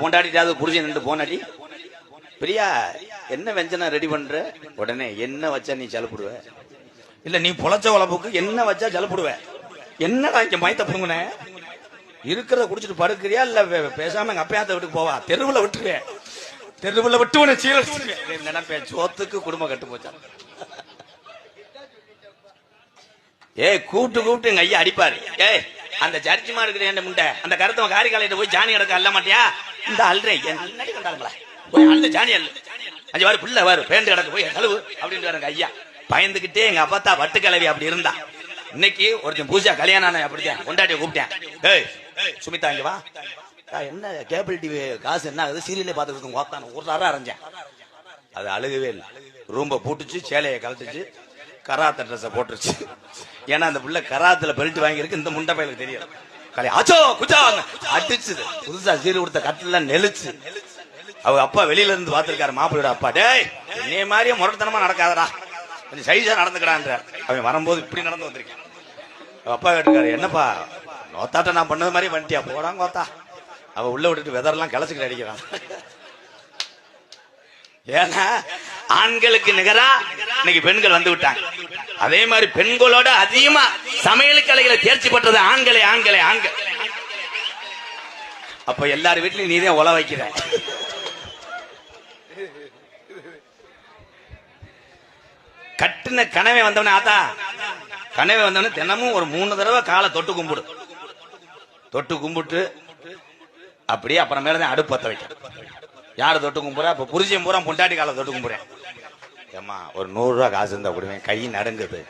பொண்டாட்டிட்டாவது புரிஞ்சு நின்று போனாடி பிரியா என்ன வெஞ்சனம் ரெடி பண்ற உடனே என்ன வச்சா நீ ஜலப்புடுவ இல்ல நீ பொழைச்ச உழப்புக்கு என்ன வச்சா ஜலப்புடுவ என்னடா இங்க மயத்த புடுங்குன இருக்கிறத குடிச்சிட்டு படுக்கிறியா இல்ல பேசாம எங்க அப்பயாத்த வீட்டுக்கு போவா தெருவுல விட்டுருவேன் தெருவுல விட்டு உன சீரழிச்சிருவேன் நினைப்பேன் சோத்துக்கு குடும்பம் கட்டு போச்சா கூப்பிட்டு எங்க ஐயா அடிப்பாரு அந்த சர்ச்சுமா இருக்கிற முண்டை அந்த கருத்தவன் காரிகாலையிட்ட போய் ஜானி எடுக்க அல்ல மாட்டியா இந்த அல்றே முன்னாடி கண்டாங்களா போய் அந்த ஜானி அல்ல அஞ்சு வாரு பிள்ளை வாரு பேண்டு கிடக்கு போய் கழுவு அப்படின்னு ஐயா பயந்துகிட்டே எங்க அப்பா வட்டு கிளவி அப்படி இருந்தா இன்னைக்கு ஒருத்தன் பூஜா கல்யாணம் அப்படித்தான் கொண்டாட்டிய கூப்பிட்டேன் சுமிதா இங்க வா என்ன கேபிள் டிவி காசு என்ன ஆகுது சீரியலே பாத்துக்கிட்டு ஓத்தான ஒரு நேரம் அரைஞ்சேன் அது அழுகவே இல்லை ரூம்ப பூட்டுச்சு சேலையை கழட்டுச்சு கராத்த ட்ரெஸ் போட்டுருச்சு ஏன்னா அந்த பிள்ளை கராத்துல பெல்ட் வாங்கியிருக்கு இந்த முண்டை பையலுக்கு தெரியும் ஆச்சோ குச்சா அடிச்சுது புதுசா சீரு கொடுத்த கட்டில நெளிச்சு அவங்க அப்பா வெளியில இருந்து பாத்துருக்காரு மாப்பிள்ளையோட அப்பா டேய் என்னைய மாதிரியே முரட்டத்தனமா நடக்காதடா கொஞ்சம் சைஸா நடந்துக்கிறான்ற அவன் வரும்போது இப்படி நடந்து வந்திருக்கேன் அப்பா கேட்டுக்காரு என்னப்பா நோத்தாட்ட நான் பண்ணது மாதிரி வந்துட்டியா போறாங்க கோத்தா அவ உள்ள விட்டுட்டு வெதரெல்லாம் கிளச்சிக்கிட்டு அடிக்கிறான் ஏன்னா ஆண்களுக்கு நிகரா இன்னைக்கு பெண்கள் வந்து விட்டாங்க அதே மாதிரி பெண்களோட அதிகமா சமையல் கலைகளை தேர்ச்சி பெற்றது ஆண்களே ஆண்களே ஆண்கள் அப்ப எல்லார் வீட்லயும் நீதான் உல வைக்கிற கட்டுன கனவே வந்தவனே ஆத்தா கனவே வந்தவனே தினமும் ஒரு 3 தடவை காலை தொட்டு கும்பிடு தொட்டு கும்பிட்டு அப்படியே அப்புறமேலதான் அடுப்பு பத்த வைக்க யாரு தொட்டு கும்புறா இப்ப புரிஜியம் பூரா பொண்டாட்டி காலை தொட்டு கும்புறேன் ஏமா ஒரு 100 ரூபா காசு இருந்தா கொடுவேன் கை நடுங்குது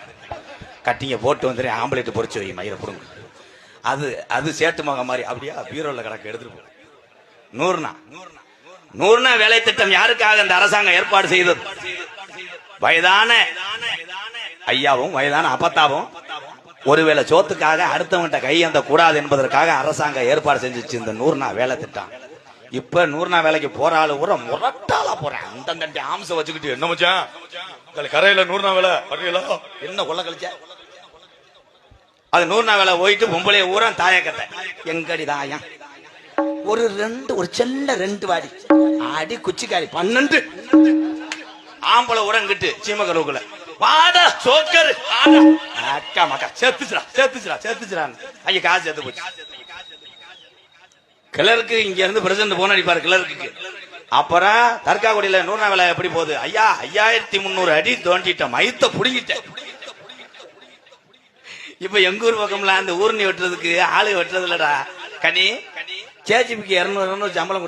கட்டிங்க போட்டு வந்துடுறேன் ஆம்பளைட்டு பொறிச்சு வை மயிரை புடுங்க அது சேட்டு மக மாதிரி அப்படியா பீரோல கிடக்கு எடுத்துட்டு போ 100 வேலை திட்டம் யாருக்காக இந்த அரசாங்கம் ஏற்பாடு செய்தது வயதான ஐயாவும் வயதான அப்பத்தாவும் ஒருவேளை சோத்துக்காக அடுத்தவங்கிட்ட கை அந்த கூடாது என்பதற்காக அரசாங்கம் ஏற்பாடு செஞ்சிச்சு இந்த 100 வேலை திட்டம் இப்ப 100 வேலைக்கு போற ஆளு கூட முரட்டாளா போறேன் அந்த ஆம்ச வச்சுக்கிட்டு என்ன மச்சான் கரையில 100 வேலை என்ன கொள்ள கழிச்ச அது 100 வேலை போயிட்டு பொம்பளைய ஊரா தாய கட்ட எங்கடி தாயம் ஒரு செல்ல 2 வாடி அடி குச்சிக்காரி 12 ஆம்பளை உரங்கிட்டு சீமகருவுக்குள்ள வாடா சோக்கர் அக்கா மக்கா சேர்த்துச்சுடா ஐயா காசு சேர்த்து போச்சு கிளருக்கு இங்க இருந்து பிரசிடண்ட் போன் அடிப்பாரு கிளருக்கு அப்புறம் தர்காக்குடியில 100 வேலை எப்படி போகுது ஐயா 5300 அடி தோண்டிட்ட மயத்தை புடுங்கிட்டேன் இப்ப எங்க ஊர் பக்கம்ல அந்த ஊர்னி வெட்டுறதுக்கு ஆளு வெட்டுறது இல்லடா கனி கேஜிபிக்கு 200 சம்பளம்